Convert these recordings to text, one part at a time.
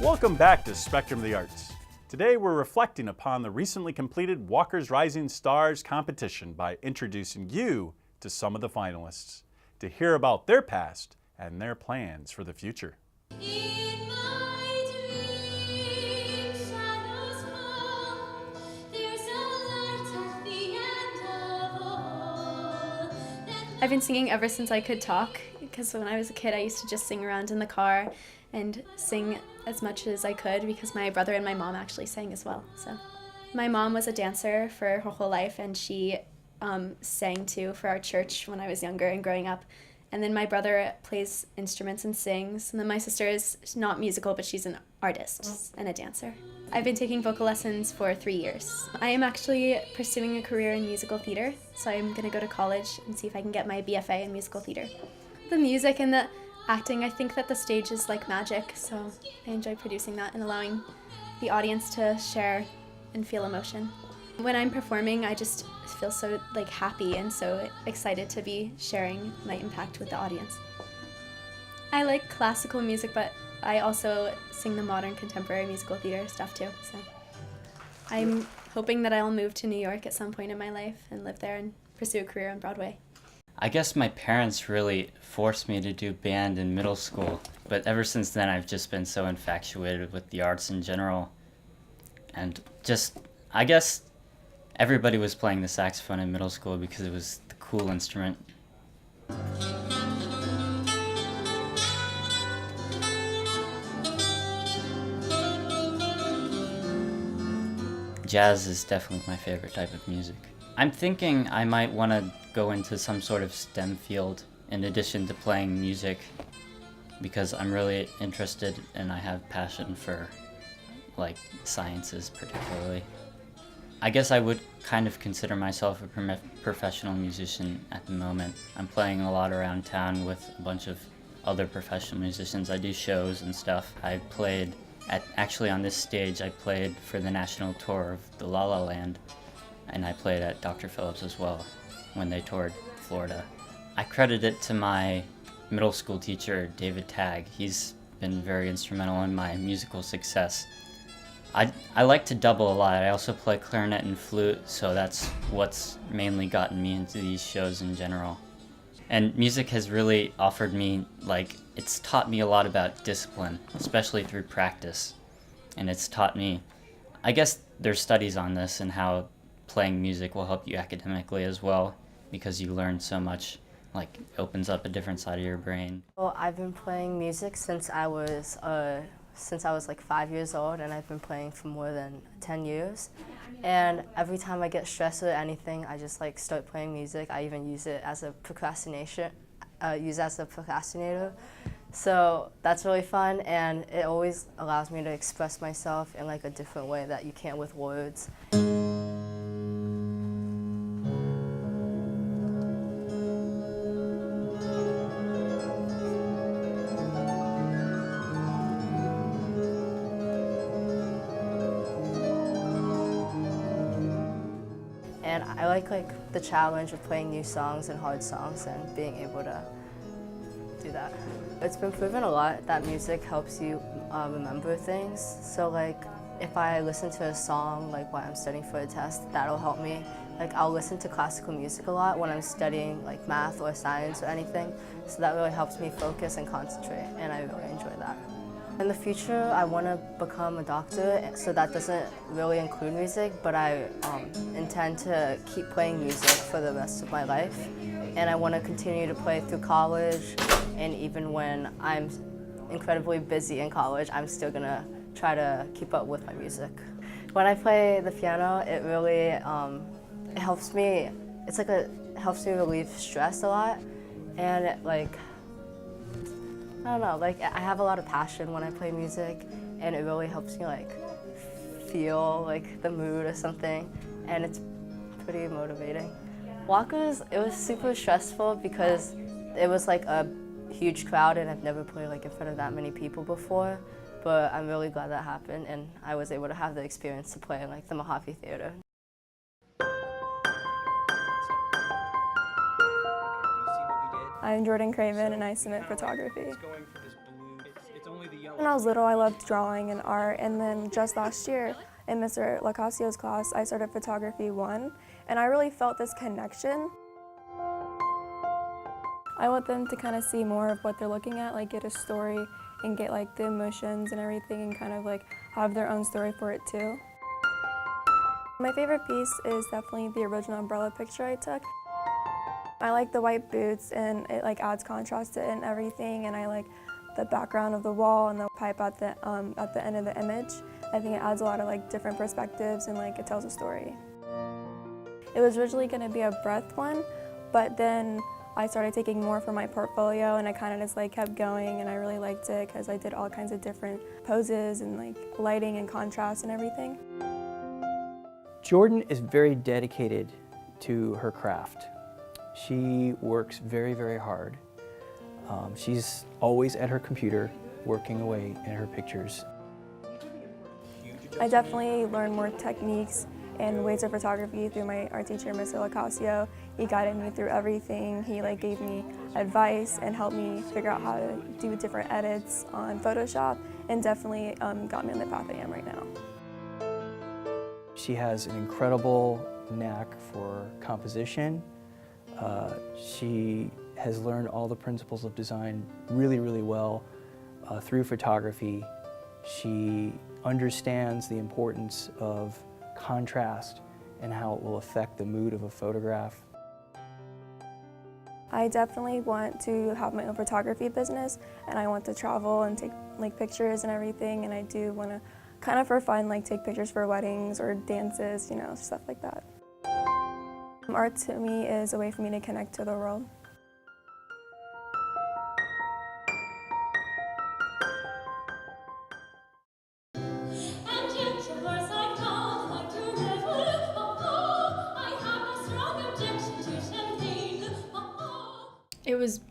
Welcome back to Spectrum of the Arts. Today we're reflecting upon the recently completed Walker's Rising Stars competition by introducing you to some of the finalists to hear about their past and their plans for the future. I've been singing ever since I could talk, because when I was a kid I used to just sing around in the car and sing as much as I could because my brother and my mom actually sang as well. So my mom was a dancer for her whole life, and she sang too for our church when I was younger and growing up. And then my brother plays instruments and sings, and then my sister is not musical, but she's an artist and a dancer. I've been taking vocal lessons for 3 years. I am actually pursuing a career in musical theater, so I'm going to go to college and see if I can get my BFA in musical theater. The music and the acting, I think that the stage is like magic, so I enjoy producing that and allowing the audience to share and feel emotion. When I'm performing, I just feel so happy and so excited to be sharing my impact with the audience. I like classical music, but I also sing the modern contemporary musical theater stuff too. So I'm hoping that I'll move to New York at some point in my life and live there and pursue a career on Broadway. I guess my parents really forced me to do band in middle school, but ever since then I've just been so infatuated with the arts in general. And I guess everybody was playing the saxophone in middle school because it was the cool instrument. Jazz is definitely my favorite type of music. I'm thinking I might want to go into some sort of STEM field in addition to playing music, because I'm really interested and I have passion for sciences particularly. I guess I would kind of consider myself a professional musician at the moment. I'm playing a lot around town with a bunch of other professional musicians. I do shows and stuff. I played actually on this stage, I played for the national tour of the La La Land, and I played at Dr. Phillips as well when they toured Florida. I credit it to my middle school teacher, David Tagg. He's been very instrumental in my musical success. I like to double a lot. I also play clarinet and flute, so that's what's mainly gotten me into these shows in general. And music has really offered me, it's taught me a lot about discipline, especially through practice. And it's taught me, I guess there's studies on this and how playing music will help you academically as well, because you learn so much, it opens up a different side of your brain. Well, I've been playing music since I was 5 years old, and I've been playing for more than 10 years. And every time I get stressed or anything, I just start playing music. I even use it as a procrastinator. So that's really fun, and it always allows me to express myself in a different way that you can't with words. And I like the challenge of playing new songs and hard songs and being able to do that. It's been proven a lot that music helps you remember things. So if I listen to a song while I'm studying for a test, that'll help me. I'll listen to classical music a lot when I'm studying math or science or anything. So that really helps me focus and concentrate, and I really enjoy that. In the future, I want to become a doctor, so that doesn't really include music, but I intend to keep playing music for the rest of my life. And I want to continue to play through college, and even when I'm incredibly busy in college, I'm still going to try to keep up with my music. When I play the piano, it really it helps me, helps me relieve stress a lot, and I don't know, I have a lot of passion when I play music, and it really helps me feel the mood or something, and it's pretty motivating. Walkers, it was super stressful because it was a huge crowd, and I've never played in front of that many people before, but I'm really glad that happened, and I was able to have the experience to play in the Mahaffey Theater. I'm Jordan Craven, and I submit photography. When I was little, I loved drawing and art, and then just last year in Mr. Lacasio's class, I started Photography 1, and I really felt this connection. I want them to kind of see more of what they're looking at, like get a story and get like the emotions and everything and kind of like have their own story for it too. My favorite piece is definitely the original umbrella picture I took. I like the white boots and it like adds contrast to it and everything, and I like the background of the wall and the pipe at the end of the image. I think it adds a lot of like different perspectives and like it tells a story. It was originally going to be a breath one, but then I started taking more for my portfolio and I kind of just like kept going, and I really liked it because I did all kinds of different poses and like lighting and contrast and everything. Jordan is very dedicated to her craft. She works very, very hard. She's always at her computer working away in her pictures. I definitely learned more techniques and ways of photography through my art teacher, Mr. Lacasio. He guided me through everything. He like gave me advice and helped me figure out how to do different edits on Photoshop, and definitely got me on the path I am right now. She has an incredible knack for composition. She has learned all the principles of design really, really well through photography. She understands the importance of contrast and how it will affect the mood of a photograph. I definitely want to have my own photography business, and I want to travel and take like pictures and everything, and I do want to kind of for fun like take pictures for weddings or dances, you know, stuff like that. Art to me is a way for me to connect to the world. It was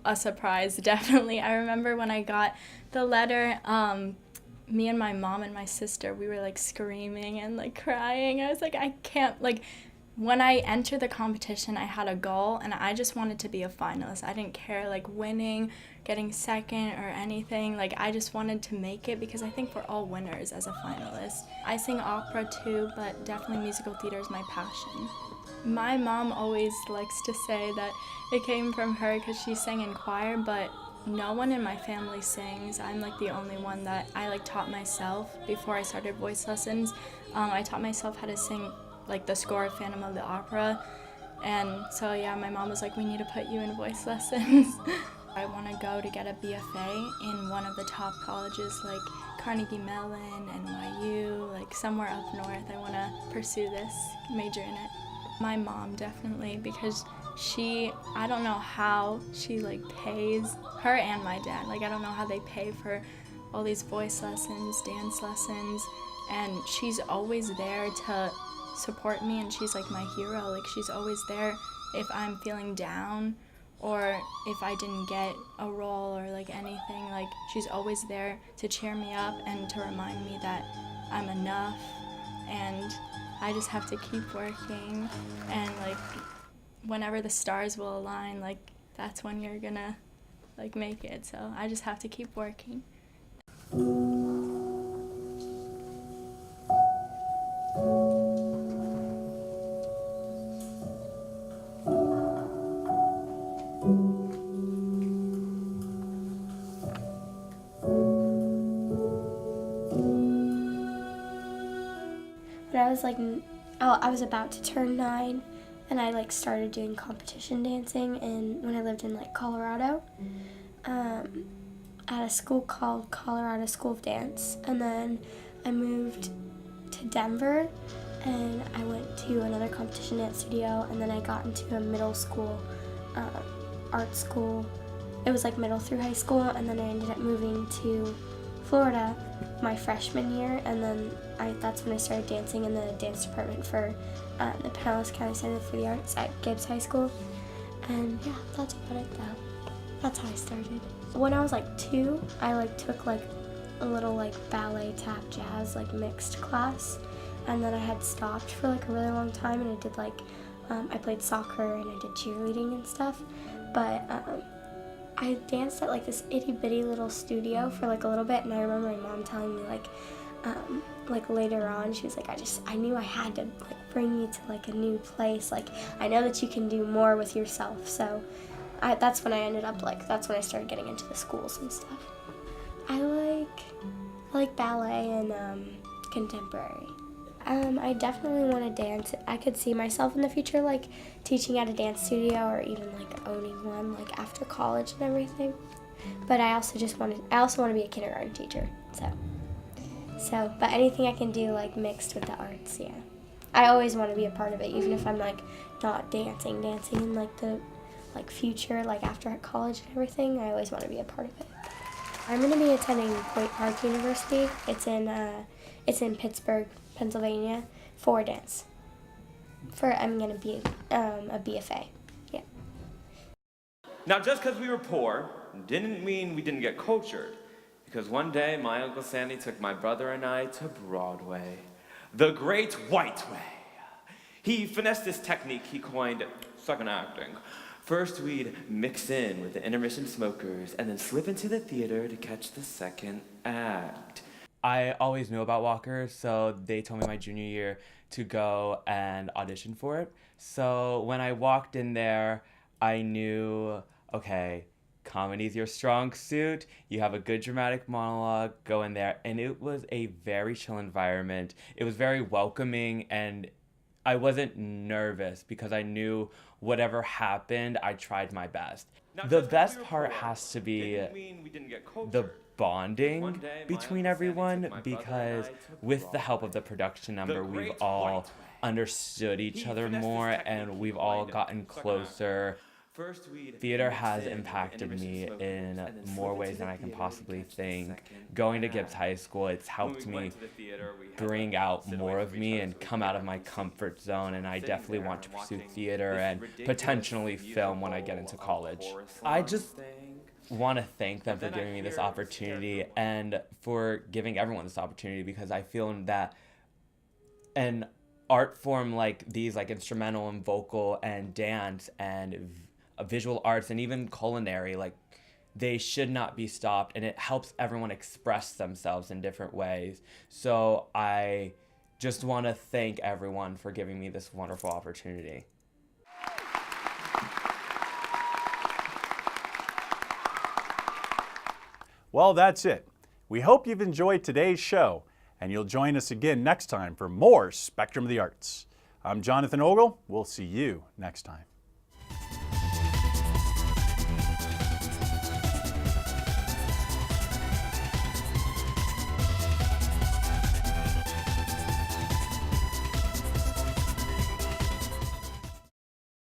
a surprise, definitely. I remember when I got the letter, me and my mom and my sister, we were like screaming and like crying. I was like, I can't, like, when I entered the competition, I had a goal and I just wanted to be a finalist. I didn't care like winning, getting second or anything. Like I just wanted to make it because I think we're all winners as a finalist. I sing opera too, but definitely musical theater is my passion. My mom always likes to say that it came from her because she sang in choir, but no one in my family sings. I'm like the only one that I like taught myself before I started voice lessons. I taught myself how to sing like the score of Phantom of the Opera, and so yeah, my mom was like, we need to put you in voice lessons. I want to go to get a BFA in one of the top colleges like Carnegie Mellon, NYU, like somewhere up north. I want to pursue this, major in it. My mom definitely, because I don't know how she like pays, her and my dad, like I don't know how they pay for all these voice lessons, dance lessons, and she's always there to support me, and she's like my hero. Like she's always there if I'm feeling down or if I didn't get a role or like anything. Like she's always there to cheer me up and to remind me that I'm enough, and I just have to keep working, and like whenever the stars will align, like that's when you're gonna like make it. So I just have to keep working. When I was like, I was about to turn 9, and I like started doing competition dancing, and when I lived in like Colorado, at a school called Colorado School of Dance, and then I moved to Denver, and I went to another competition dance studio, and then I got into a middle school art school. It was like middle through high school, and then I ended up moving to Florida my freshman year, and then that's when I started dancing in the dance department for the Pinellas County Center for the Arts at Gibbs High School. And yeah, that's about it though. That's how I started. When I was like 2, I like took like a little like ballet, tap, jazz like mixed class, and then I had stopped for like a really long time, and I did like I played soccer and I did cheerleading and stuff, but I danced at like this itty bitty little studio for like a little bit, and I remember my mom telling me like later on, she was like, I knew I had to like bring you to like a new place. Like I know that you can do more with yourself. So that's when I ended up that's when I started getting into the schools and stuff. I like ballet and contemporary. I definitely want to dance. I could see myself in the future like teaching at a dance studio or even like owning one like after college and everything. But I also want to be a kindergarten teacher. But anything I can do like mixed with the arts, yeah. I always want to be a part of it, even if I'm like not dancing in like the future, like after college and everything. I always want to be a part of it. I'm going to be attending Point Park University. It's in Pittsburgh, Pennsylvania, for dance. I'm going to be a BFA. Yeah. Now, just because we were poor didn't mean we didn't get cultured. Because one day, my Uncle Sandy took my brother and I to Broadway, the Great White Way. He finessed this technique he coined second acting. First, we'd mix in with the intermission smokers and then slip into the theater to catch the second act. I always knew about Walker, so they told me my junior year to go and audition for it. So when I walked in there, I knew, okay, comedy's your strong suit. You have a good dramatic monologue, go in there. And it was a very chill environment. It was very welcoming, and I wasn't nervous because I knew whatever happened, I tried my best. The best part has to be the bonding between everyone, because with the help of the production number, we've all understood each other more and we've all gotten closer. Theater has impacted me in more ways than I can possibly think. Going to Gibbs High School, it's helped me bring out more of me and come out of my comfort zone, and I definitely want to pursue theater and potentially film when I get into college. I just want to thank them for giving me this opportunity and for giving everyone this opportunity, because I feel that an art form like these, like instrumental and vocal and dance and visual arts and even culinary, like they should not be stopped, and it helps everyone express themselves in different ways. So I just want to thank everyone for giving me this wonderful opportunity. Well, that's it. We hope you've enjoyed today's show, and you'll join us again next time for more Spectrum of the Arts. I'm Jonathan Ogle. We'll see you next time.